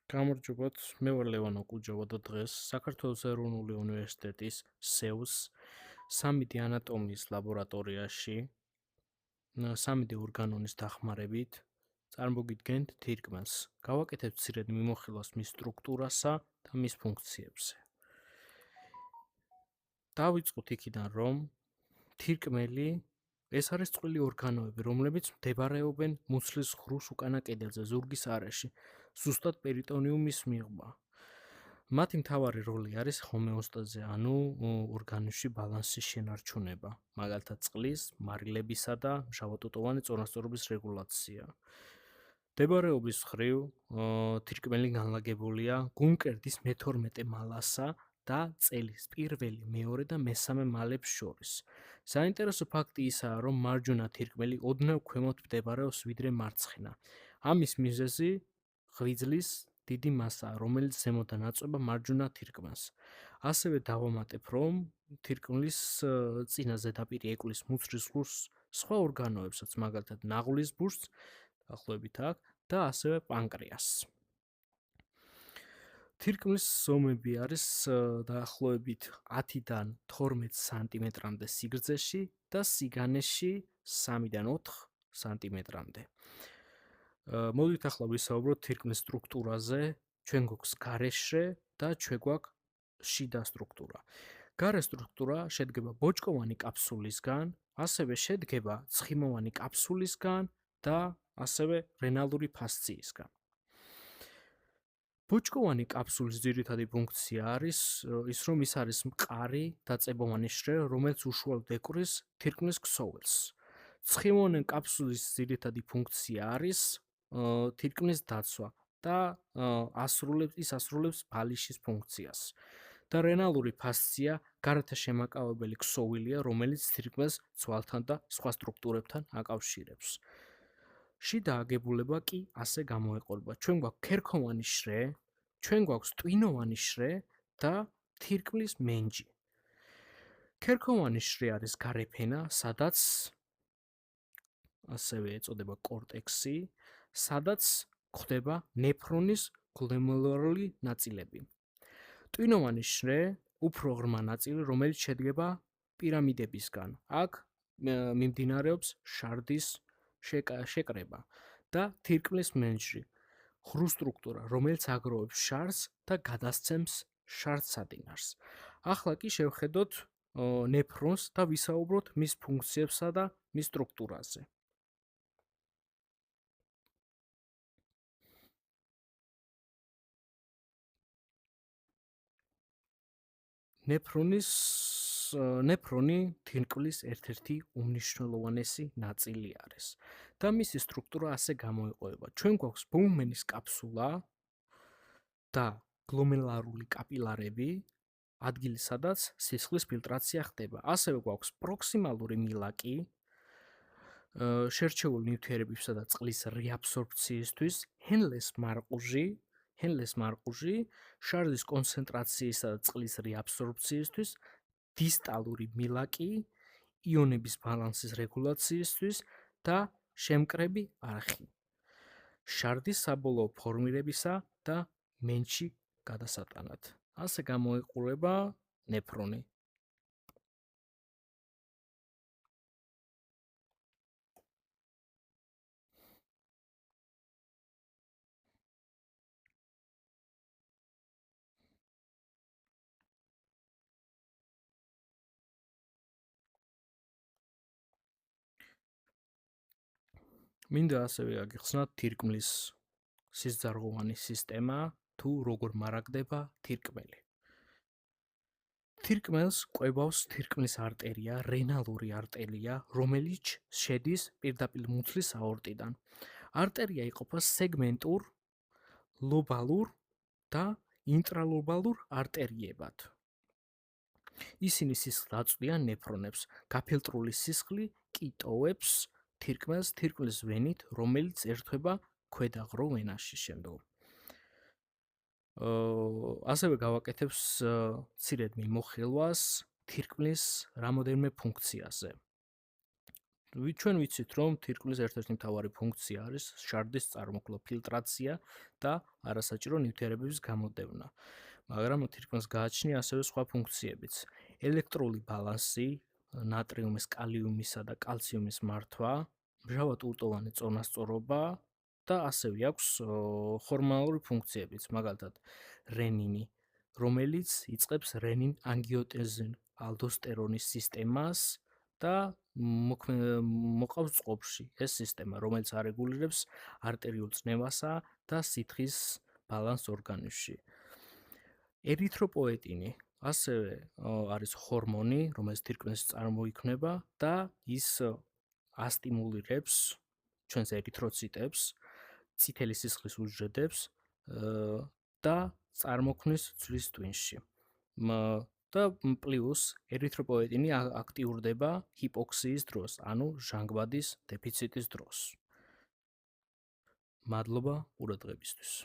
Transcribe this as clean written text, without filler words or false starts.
გამარჯობათ, მე ვარ ლევან ოკუჯავა და დღეს საქართველოს ეროვნული უნივერსიტეტის SEUS 3D ანატომიის ლაბორატორიაში 3D ორგანონის დახმარებით წარმოგიდგენთ თირკმელს. გავაკეთებთ მცირედ მიმოხილვას მის სტრუქტურასა და მის ფუნქციებზე. დავიწყოთ იქიდან, რომ თირკმელი ეს არის წყვილი ორგანოები, რომლებიც მდებარეობენ მუცლის ღრუს უკანა კედელზე, ზურგის არეში, ზუსტად პერიტონიუმის მიღმა. მათი მთავარი როლი არის ჰომეოსტაზი, ანუ ორგანიზმში ბალანსის შენარჩუნება, მაგალითად წყლის, მარილებისა და მჟავატოტოვანი წონასწორობის რეგულაცია. მდებარეობის მხრივ, თირკმელი განლაგებულია გულმკერდის მე-12 მალასა და წელის პირველი, მეორე და მესამე მალებს შორის. საინტერესო ფაქტი ისაა, რომ მარჯვენა თირკმელი ოდნავ ქვემოთ მდებარეობს ვიდრე მარცხენა. ამის მიზეზი ღვიძლის დიდი მასაა, რომელიც ზემოდან აწვება მარჯვენა თირკმელს. ასევე დავამატებ, რომ თირკმლის წინა ზედაპირი ეკლის მუცლის ღრუს სხვა ორგანოებსაც, მაგალითად ნაღლის ბურჯს, დაახლოებით აქ, და ასევე პანკრეასს. თირკმლის ზომები არის დაახლოებით 10-დან 12 სანტიმეტრამდე სიგრძეში და სიგანეში 3-დან 4 სანტიმეტრამდე. მოდით ახლა ვისაუბროთ თირკმლის სტრუქტურაზე. ჩვენ გვაქვს გარეშე და ჩვენ გვაქვს შიდა სტრუქტურა. გარე სტრუქტურა შედგება ბოჭკოვანი კაფსულისგან, ასევე შედგება ცხიმოვანი კაფსულისგან და ასევე რენალური ფასციისგან. ბოჭკოვანი კაფსულის ძირითადი ფუნქცია არის ის, რომ ის არის მყარი დაწებოვანი შრე, რომელიც უშუალოდ ეკვრის თირკმლის ქსოვილს. ცხიმოვანი კაფსულის ძირითადი ფუნქცია არის თირკმლის დაცვა და ასრულებს ბალიშის ფუნქციას. და რენალური ფასცია გარეთ შემაკავებელი ქსოვილია, რომელიც თირკმელს ცვალთან და სხვა სტრუქტურებთან აკავშირებს. შიდა აგებულება კი ასე გამოეყოფა. ჩვენ გვაქვს ქერქოვანი შრე, ჩვენ გვაქვს ტვინოვანი შრე და თირკმლის მენჯი. ქერქოვანი შრე არის გარეფენა, სადაც ასევე ეწოდება კორტექსი, სადაც გვხვდება ნეფრონის გლომერულარული ნაწილები. ტვინოვანი შრე უფრო ღრმა ნაწილი, რომელიც შედგება პირამიდებისგან. აქ მიმდინარეობს შარდის შეკრება და თირკმლის მენჯი, ღრუ სტრუქტურა, რომელიც აგროვებს შარდს და გადასცემს შარდსადინარს. ახლა კი შევხედოთ ნეფრონს და ვისაუბროთ მის ფუნქციებსა და მის სტრუქტურაზე. ნეფრონი თირკმლის ერთ-ერთი უმნიშვნელოვანესი ნაწილი არის და მისი სტრუქტურა ასე გამოეყოფა. ჩვენ გვაქვს ბოუმენის კაფსულა და გლომერულარული კაპილარები, ადგილი, სადაც სისხლის ფილტრაცია ხდება. ასევე გვაქვს პროქსიმალური მილაკი, შერჩეული ნივთიერებისა და წყლის რეაბსორბციისთვის, ჰენლეს მარყუჟი, შარდის კონცენტრაციისა და წყლის რეაბსორბციისთვის, დისტალური მილაკი, იონების ბალანსის რეგულაციისთვის და შემკრები არხი, შარდის საბოლოო ფორმირებისა და მენჯში გადასატანად. ასე გამოიყურება ნეფრონი. მინდა ასევე აგიხსნათ თირკმლის სისძარღვოვანი სისტემა, თუ როგორ მარაგდება თირკმელი. თირკმელს კვებავს თირკმლის არტერია, რენალური არტერია, რომელიც შედის პირდაპირ მუცლის აორტიდან. არტერია იყოფა სეგმენტურ, ლობალურ და ინტრალობალურ არტერიებად. ისინი სისხლს აწვდიან ნეფრონებს, გაფილტრული სისხლი კი ტოვებს თირკმელს თირკმლის ვენით, რომელიც ერთვება ქვედაღრო ვენაში შემდგომ. ასევე გავაკეთებს მცირედ მიმოხილვას თირკმლის რამოდენიმე ფუნქციაზე. ჩვენ ვიცით, რომ თირკმლის ერთ-ერთი მთავარი ფუნქცია არის შარდის წარმოქმნა, ფილტრაცია და არასაჭირო ნივთიერებების გამოდევნა. მაგრამ თირკმლს გააჩნია ასევე სხვა ფუნქციებიც. ელექტრული ბალანსი, ნატრიუმის, კალიუმისა და კალციუმის მართვა, მჟავად ურტოვანი წონასწორობა და ასევე აქვს ჰორმონალური ფუნქციებიც, მაგალითად რენინი, რომელიც იწყებს რენინ-ანგიოტენზინ ალდოსტერონის სისტემას და მოყავს წყობში ეს სისტემა, რომელიც არეგულირებს არტერიულ წნევასა და სითხის ბალანსს ორგანიზმში. ერითროპოეტინი ასევე არის ჰორმონი, რომელიც თირკმლის წარმოიქმნება და ის ასტიმულირებს ჩვენს ერითროციტებს, წითელი სისხლის უჯრედებს და წარმოქმნის ძვლის ტვინში. და პლუს ერითროპოეტინი აქტიურდება ჰიპოქსიის დროს, ანუ ჟანგბადის დეფიციტის დროს. მადლობა ყურადღებისთვის.